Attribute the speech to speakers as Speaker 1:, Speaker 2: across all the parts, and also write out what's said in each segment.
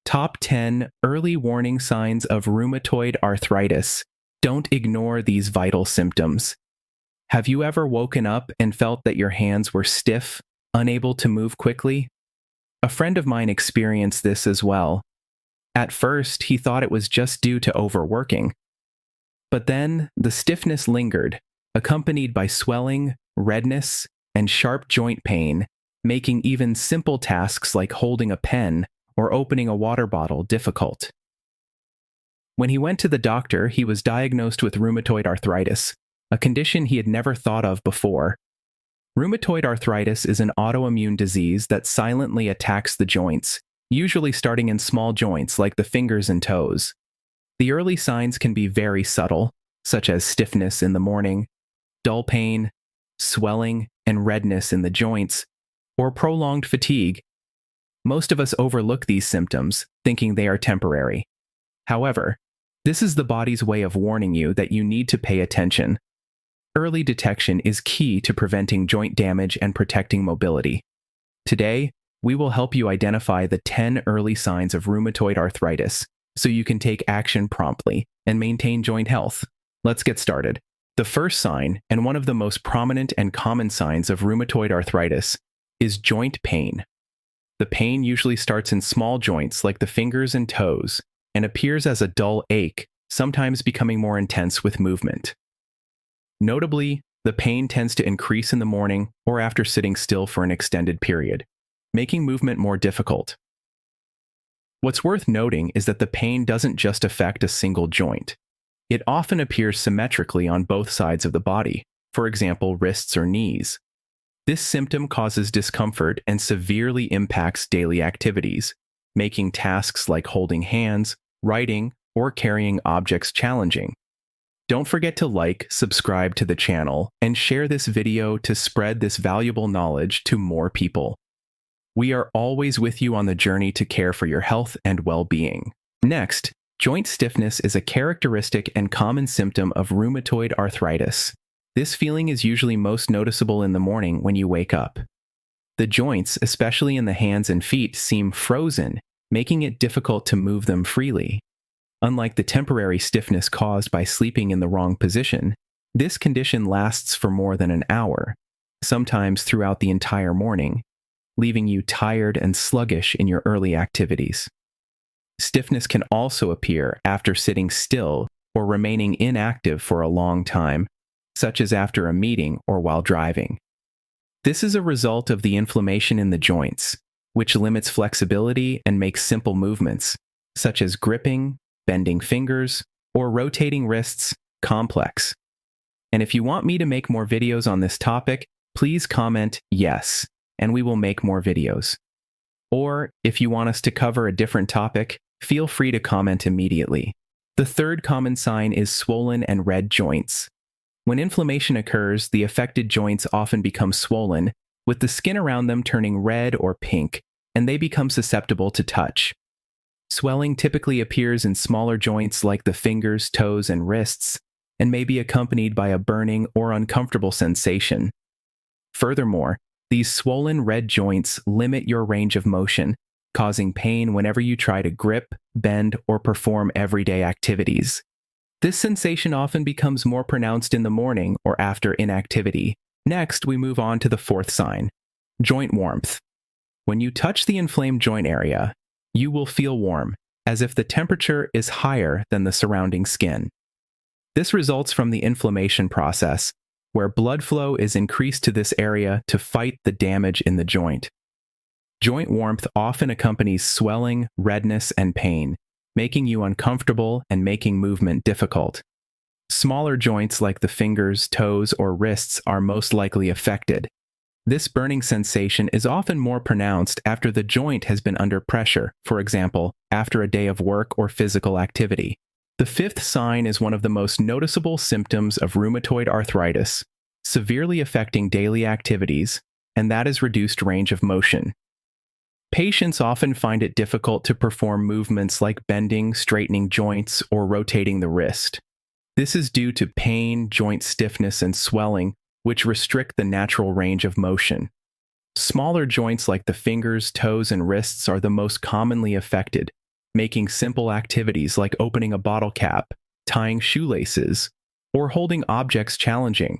Speaker 1: Top 10 Early Warning Signs of Rheumatoid Arthritis. Don't ignore these vital symptoms. Have you ever woken up and felt that your hands were stiff, unable to move quickly? A friend of mine experienced this as well. At first, he thought it was just due to overworking. But then, the stiffness lingered, accompanied by swelling, redness, and sharp joint pain, making even simple tasks like holding a pen or opening a water bottle difficult. When he went to the doctor, he was diagnosed with rheumatoid arthritis, a condition he had never thought of before. Rheumatoid arthritis is an autoimmune disease that silently attacks the joints, usually starting in small joints like the fingers and toes. The early signs can be very subtle, such as stiffness in the morning, dull pain, swelling, and redness in the joints, or prolonged fatigue. Most of us overlook these symptoms, thinking they are temporary. However, this is the body's way of warning you that you need to pay attention. Early detection is key to preventing joint damage and protecting mobility. Today, we will help you identify the 10 early signs of rheumatoid arthritis so you can take action promptly and maintain joint health. Let's get started. The first sign, and one of the most prominent and common signs of rheumatoid arthritis, is joint pain. The pain usually starts in small joints like the fingers and toes and appears as a dull ache, sometimes becoming more intense with movement. Notably, the pain tends to increase in the morning or after sitting still for an extended period, making movement more difficult. What's worth noting is that the pain doesn't just affect a single joint. It often appears symmetrically on both sides of the body, for example, wrists or knees. This symptom causes discomfort and severely impacts daily activities, making tasks like holding hands, writing, or carrying objects challenging. Don't forget to like, subscribe to the channel, and share this video to spread this valuable knowledge to more people. We are always with you on the journey to care for your health and well-being. Next, joint stiffness is a characteristic and common symptom of rheumatoid arthritis. This feeling is usually most noticeable in the morning when you wake up. The joints, especially in the hands and feet, seem frozen, making it difficult to move them freely. Unlike the temporary stiffness caused by sleeping in the wrong position, this condition lasts for more than an hour, sometimes throughout the entire morning, leaving you tired and sluggish in your early activities. Stiffness can also appear after sitting still or remaining inactive for a long time, such as after a meeting or while driving. This is a result of the inflammation in the joints, which limits flexibility and makes simple movements, such as gripping, bending fingers, or rotating wrists, complex. And if you want me to make more videos on this topic, please comment yes, and we will make more videos. Or, if you want us to cover a different topic, feel free to comment immediately. The third common sign is swollen and red joints. When inflammation occurs, the affected joints often become swollen, with the skin around them turning red or pink, and they become susceptible to touch. Swelling typically appears in smaller joints like the fingers, toes, and wrists, and may be accompanied by a burning or uncomfortable sensation. Furthermore, these swollen red joints limit your range of motion, causing pain whenever you try to grip, bend, or perform everyday activities. This sensation often becomes more pronounced in the morning or after inactivity. Next, we move on to the fourth sign, joint warmth. When you touch the inflamed joint area, you will feel warm, as if the temperature is higher than the surrounding skin. This results from the inflammation process, where blood flow is increased to this area to fight the damage in the joint. Joint warmth often accompanies swelling, redness, and pain, making you uncomfortable and making movement difficult. Smaller joints like the fingers, toes, or wrists are most likely affected. This burning sensation is often more pronounced after the joint has been under pressure, for example, after a day of work or physical activity. The fifth sign is one of the most noticeable symptoms of rheumatoid arthritis, severely affecting daily activities, and that is reduced range of motion. Patients often find it difficult to perform movements like bending, straightening joints, or rotating the wrist. This is due to pain, joint stiffness, and swelling, which restrict the natural range of motion. Smaller joints like the fingers, toes, and wrists are the most commonly affected, making simple activities like opening a bottle cap, tying shoelaces, or holding objects challenging.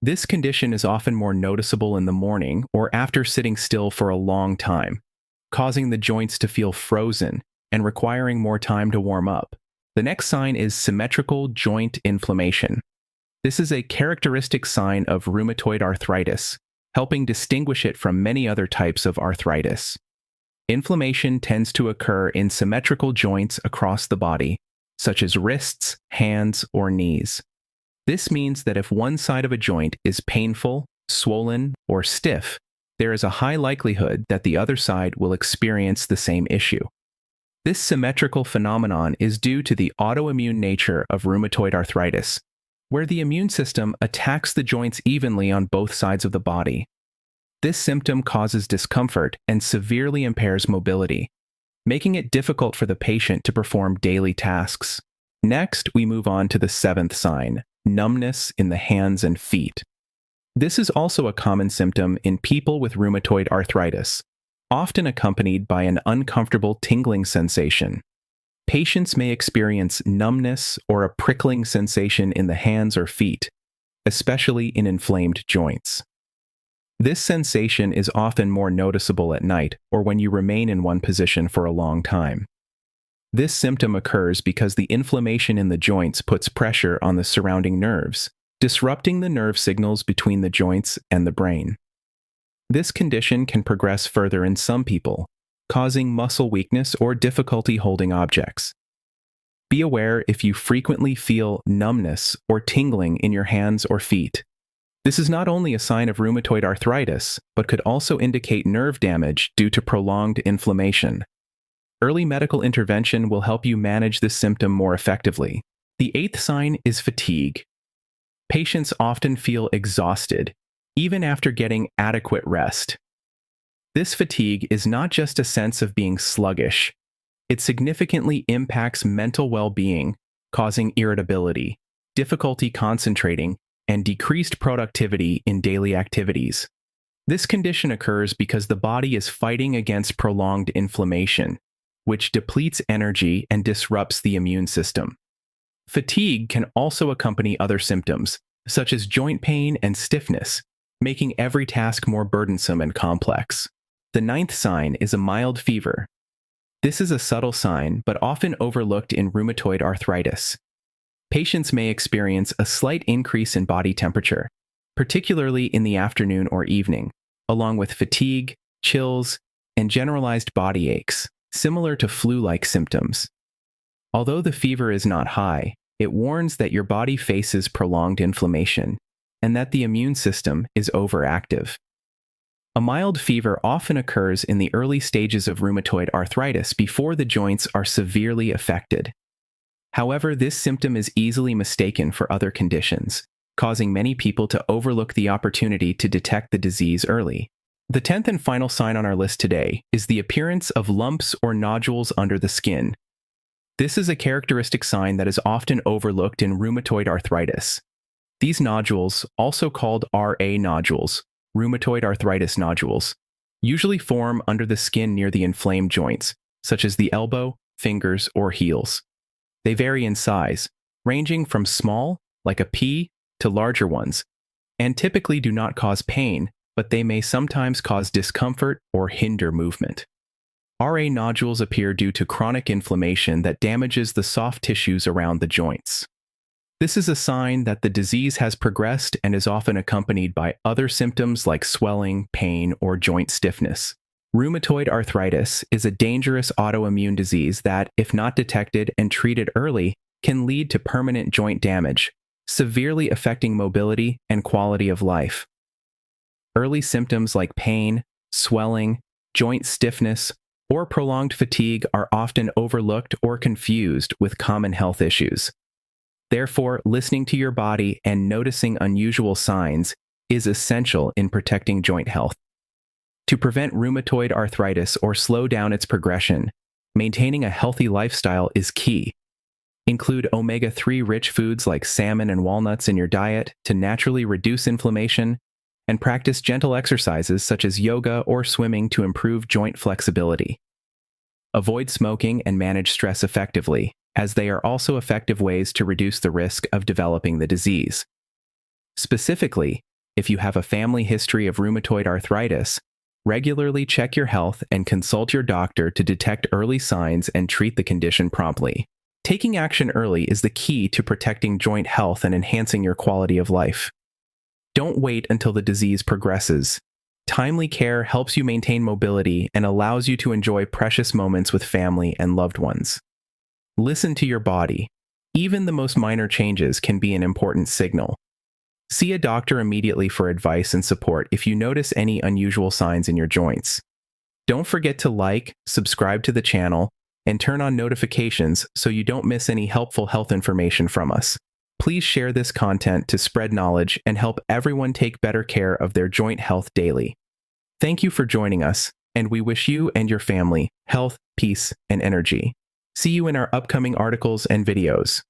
Speaker 1: This condition is often more noticeable in the morning or after sitting still for a long time, causing the joints to feel frozen and requiring more time to warm up. The next sign is symmetrical joint inflammation. This is a characteristic sign of rheumatoid arthritis, helping distinguish it from many other types of arthritis. Inflammation tends to occur in symmetrical joints across the body, such as wrists, hands, or knees. This means that if one side of a joint is painful, swollen, or stiff, there is a high likelihood that the other side will experience the same issue. This symmetrical phenomenon is due to the autoimmune nature of rheumatoid arthritis, where the immune system attacks the joints evenly on both sides of the body. This symptom causes discomfort and severely impairs mobility, making it difficult for the patient to perform daily tasks. Next, we move on to the seventh sign, numbness in the hands and feet. This is also a common symptom in people with rheumatoid arthritis, often accompanied by an uncomfortable tingling sensation. Patients may experience numbness or a prickling sensation in the hands or feet, especially in inflamed joints. This sensation is often more noticeable at night or when you remain in one position for a long time. This symptom occurs because the inflammation in the joints puts pressure on the surrounding nerves, disrupting the nerve signals between the joints and the brain. This condition can progress further in some people, causing muscle weakness or difficulty holding objects. Be aware if you frequently feel numbness or tingling in your hands or feet. This is not only a sign of rheumatoid arthritis, but could also indicate nerve damage due to prolonged inflammation. Early medical intervention will help you manage this symptom more effectively. The eighth sign is fatigue. Patients often feel exhausted, even after getting adequate rest. This fatigue is not just a sense of being sluggish. It significantly impacts mental well-being, causing irritability, difficulty concentrating, and decreased productivity in daily activities. This condition occurs because the body is fighting against prolonged inflammation, which depletes energy and disrupts the immune system. Fatigue can also accompany other symptoms, such as joint pain and stiffness, making every task more burdensome and complex. The ninth sign is a mild fever. This is a subtle sign, but often overlooked in rheumatoid arthritis. Patients may experience a slight increase in body temperature, particularly in the afternoon or evening, along with fatigue, chills, and generalized body aches, similar to flu-like symptoms. Although the fever is not high, it warns that your body faces prolonged inflammation and that the immune system is overactive. A mild fever often occurs in the early stages of rheumatoid arthritis before the joints are severely affected. However, this symptom is easily mistaken for other conditions, causing many people to overlook the opportunity to detect the disease early. The 10th and final sign on our list today is the appearance of lumps or nodules under the skin. This is a characteristic sign that is often overlooked in rheumatoid arthritis. These nodules, also called RA nodules, rheumatoid arthritis nodules, usually form under the skin near the inflamed joints, such as the elbow, fingers, or heels. They vary in size, ranging from small, like a pea, to larger ones, and typically do not cause pain, but they may sometimes cause discomfort or hinder movement. RA nodules appear due to chronic inflammation that damages the soft tissues around the joints. This is a sign that the disease has progressed and is often accompanied by other symptoms like swelling, pain, or joint stiffness. Rheumatoid arthritis is a dangerous autoimmune disease that, if not detected and treated early, can lead to permanent joint damage, severely affecting mobility and quality of life. Early symptoms like pain, swelling, joint stiffness, or prolonged fatigue are often overlooked or confused with common health issues. Therefore, listening to your body and noticing unusual signs is essential in protecting joint health. To prevent rheumatoid arthritis or slow down its progression, maintaining a healthy lifestyle is key. Include omega-3 rich foods like salmon and walnuts in your diet to naturally reduce inflammation, and practice gentle exercises such as yoga or swimming to improve joint flexibility. Avoid smoking and manage stress effectively, as they are also effective ways to reduce the risk of developing the disease. Specifically, if you have a family history of rheumatoid arthritis, regularly check your health and consult your doctor to detect early signs and treat the condition promptly. Taking action early is the key to protecting joint health and enhancing your quality of life. Don't wait until the disease progresses. Timely care helps you maintain mobility and allows you to enjoy precious moments with family and loved ones. Listen to your body. Even the most minor changes can be an important signal. See a doctor immediately for advice and support if you notice any unusual signs in your joints. Don't forget to like, subscribe to the channel, and turn on notifications so you don't miss any helpful health information from us. Please share this content to spread knowledge and help everyone take better care of their joint health daily. Thank you for joining us, and we wish you and your family health, peace, and energy. See you in our upcoming articles and videos.